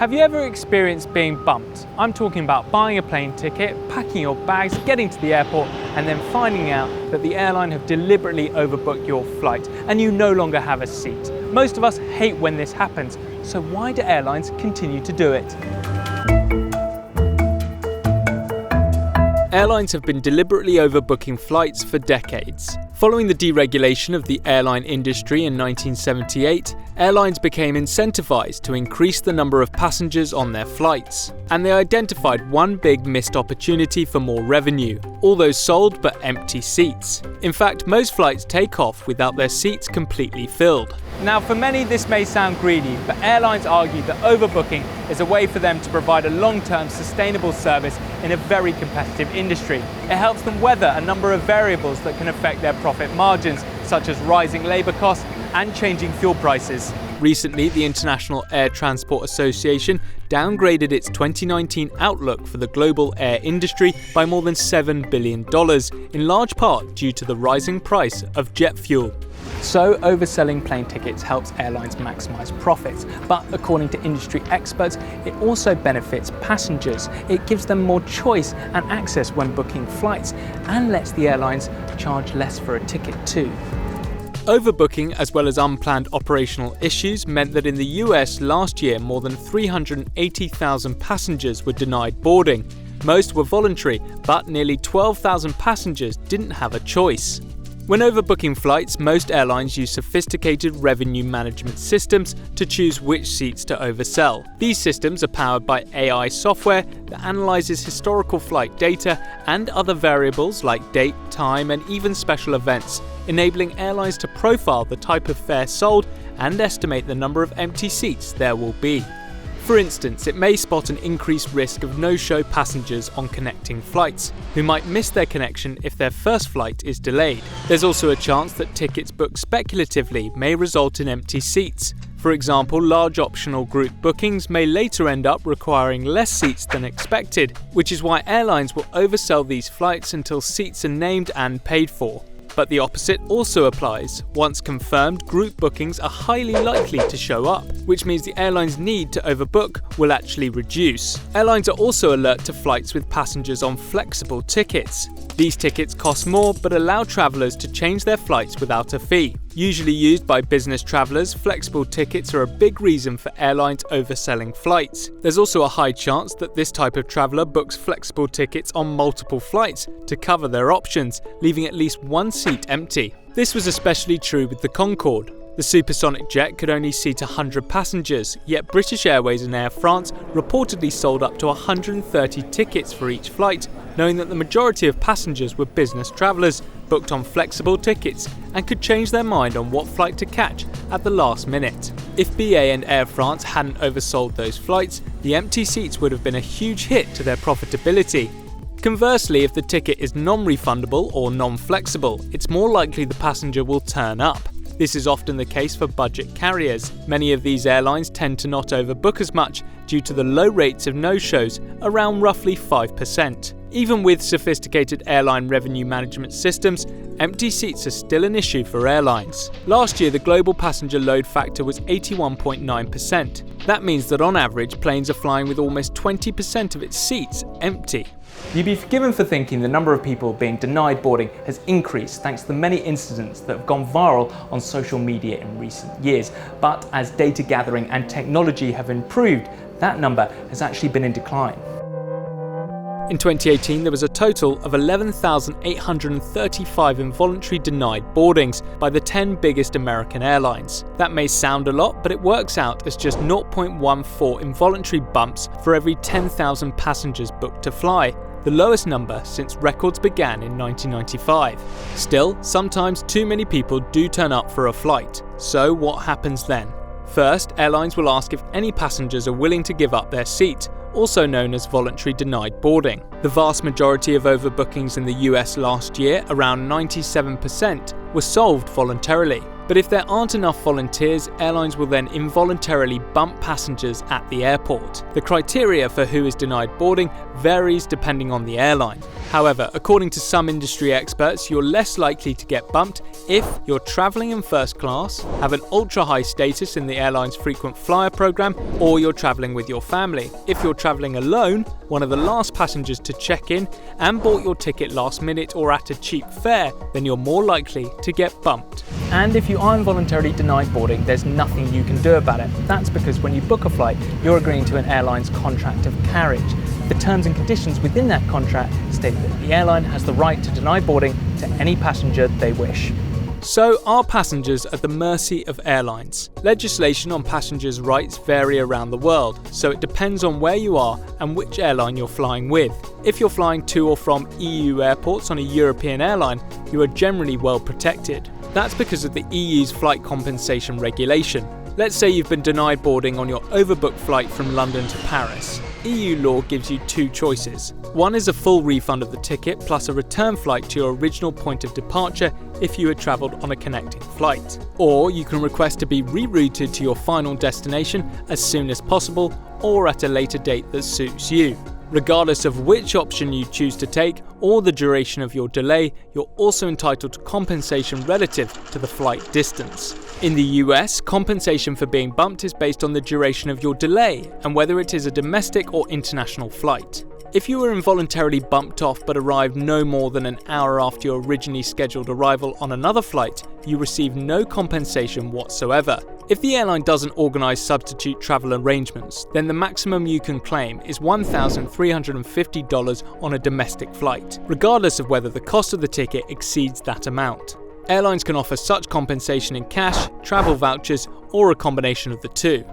Have you ever experienced being bumped? I'm talking about buying a plane ticket, packing your bags, getting to the airport, and then finding out that the airline have deliberately overbooked your flight and you no longer have a seat. Most of us hate when this happens, so why do airlines continue to do it? Airlines have been deliberately overbooking flights for decades. Following the deregulation of the airline industry in 1978, airlines became incentivized to increase the number of passengers on their flights. And they identified one big missed opportunity for more revenue: all those sold but empty seats. In fact, most flights take off without their seats completely filled. Now, for many this may sound greedy, but airlines argue that overbooking is a way for them to provide a long-term sustainable service in a very competitive industry. It helps them weather a number of variables that can affect their profit margins, such as rising labour costs and changing fuel prices. Recently, the International Air Transport Association downgraded its 2019 outlook for the global air industry by more than $7 billion, in large part due to the rising price of jet fuel. So, overselling plane tickets helps airlines maximise profits, but according to industry experts, it also benefits passengers. It gives them more choice and access when booking flights, and lets the airlines charge less for a ticket too. Overbooking, as well as unplanned operational issues, meant that in the US last year more than 380,000 passengers were denied boarding. Most were voluntary, but nearly 12,000 passengers didn't have a choice. When overbooking flights, most airlines use sophisticated revenue management systems to choose which seats to oversell. These systems are powered by AI software that analyzes historical flight data and other variables like date, time, and even special events, enabling airlines to profile the type of fare sold and estimate the number of empty seats there will be. For instance, it may spot an increased risk of no-show passengers on connecting flights, who might miss their connection if their first flight is delayed. There's also a chance that tickets booked speculatively may result in empty seats. For example, large optional group bookings may later end up requiring less seats than expected, which is why airlines will oversell these flights until seats are named and paid for. But the opposite also applies. Once confirmed, group bookings are highly likely to show up, which means the airline's need to overbook will actually reduce. Airlines are also alert to flights with passengers on flexible tickets. These tickets cost more but allow travellers to change their flights without a fee. Usually used by business travellers, flexible tickets are a big reason for airlines overselling flights. There's also a high chance that this type of traveller books flexible tickets on multiple flights to cover their options, leaving at least one seat empty. This was especially true with the Concorde. The supersonic jet could only seat 100 passengers, yet British Airways and Air France reportedly sold up to 130 tickets for each flight, knowing that the majority of passengers were business travellers, booked on flexible tickets, and could change their mind on what flight to catch at the last minute. If BA and Air France hadn't oversold those flights, the empty seats would have been a huge hit to their profitability. Conversely, if the ticket is non-refundable or non-flexible, it's more likely the passenger will turn up. This is often the case for budget carriers. Many of these airlines tend to not overbook as much due to the low rates of no-shows, around roughly 5%. Even with sophisticated airline revenue management systems, empty seats are still an issue for airlines. Last year, the global passenger load factor was 81.9%. That means that on average, planes are flying with almost 20% of its seats empty. You'd be forgiven for thinking the number of people being denied boarding has increased thanks to the many incidents that have gone viral on social media in recent years. But as data gathering and technology have improved, that number has actually been in decline. In 2018, there was a total of 11,835 involuntary denied boardings by the 10 biggest American airlines. That may sound a lot, but it works out as just 0.14 involuntary bumps for every 10,000 passengers booked to fly, the lowest number since records began in 1995. Still, sometimes too many people do turn up for a flight. So what happens then? First, airlines will ask if any passengers are willing to give up their seat, also known as voluntary denied boarding. The vast majority of overbookings in the US last year, around 97%, were solved voluntarily. But if there aren't enough volunteers, airlines will then involuntarily bump passengers at the airport. The criteria for who is denied boarding varies depending on the airline. However, according to some industry experts, you're less likely to get bumped if you're travelling in first class, have an ultra-high status in the airline's frequent flyer program, or you're travelling with your family. If you're travelling alone, one of the last passengers to check in, and bought your ticket last minute or at a cheap fare, then you're more likely to get bumped. And if you are involuntarily denied boarding, there's nothing you can do about it. That's because when you book a flight, you're agreeing to an airline's contract of carriage. The terms and conditions within that contract state that the airline has the right to deny boarding to any passenger they wish. So are passengers at the mercy of airlines? Legislation on passengers' rights vary around the world, so it depends on where you are and which airline you're flying with. If you're flying to or from EU airports on a European airline, you are generally well protected. That's because of the EU's flight compensation regulation. Let's say you've been denied boarding on your overbooked flight from London to Paris. EU law gives you two choices. One is a full refund of the ticket plus a return flight to your original point of departure if you had travelled on a connecting flight. Or you can request to be rerouted to your final destination as soon as possible or at a later date that suits you. Regardless of which option you choose to take or the duration of your delay, you're also entitled to compensation relative to the flight distance. In the US, compensation for being bumped is based on the duration of your delay and whether it is a domestic or international flight. If you were involuntarily bumped off but arrived no more than an hour after your originally scheduled arrival on another flight, you receive no compensation whatsoever. If the airline doesn't organise substitute travel arrangements, then the maximum you can claim is $1,350 on a domestic flight, regardless of whether the cost of the ticket exceeds that amount. Airlines can offer such compensation in cash, travel vouchers, or a combination of the two.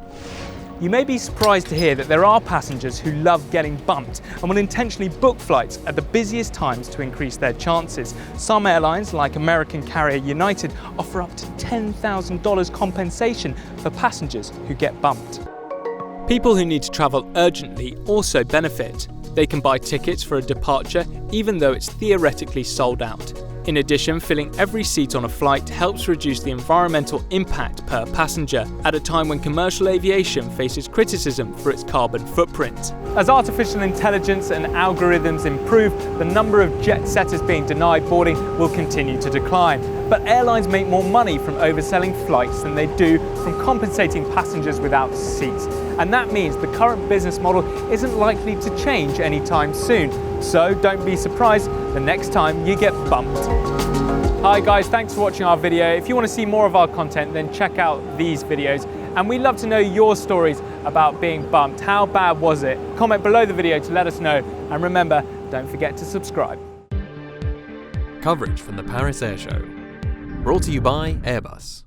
You may be surprised to hear that there are passengers who love getting bumped and will intentionally book flights at the busiest times to increase their chances. Some airlines, like American carrier United, offer up to $10,000 compensation for passengers who get bumped. People who need to travel urgently also benefit. They can buy tickets for a departure even though it's theoretically sold out. In addition, filling every seat on a flight helps reduce the environmental impact per passenger at a time when commercial aviation faces criticism for its carbon footprint. As artificial intelligence and algorithms improve, the number of jet setters being denied boarding will continue to decline. But airlines make more money from overselling flights than they do from compensating passengers without seats. And that means the current business model isn't likely to change anytime soon. So don't be surprised the next time you get bumped. Hi guys, thanks for watching our video. If you want to see more of our content, then check out these videos. And we'd love to know your stories about being bumped. How bad was it? Comment below the video to let us know. And remember, don't forget to subscribe. Coverage from the Paris Air Show. Brought to you by Airbus.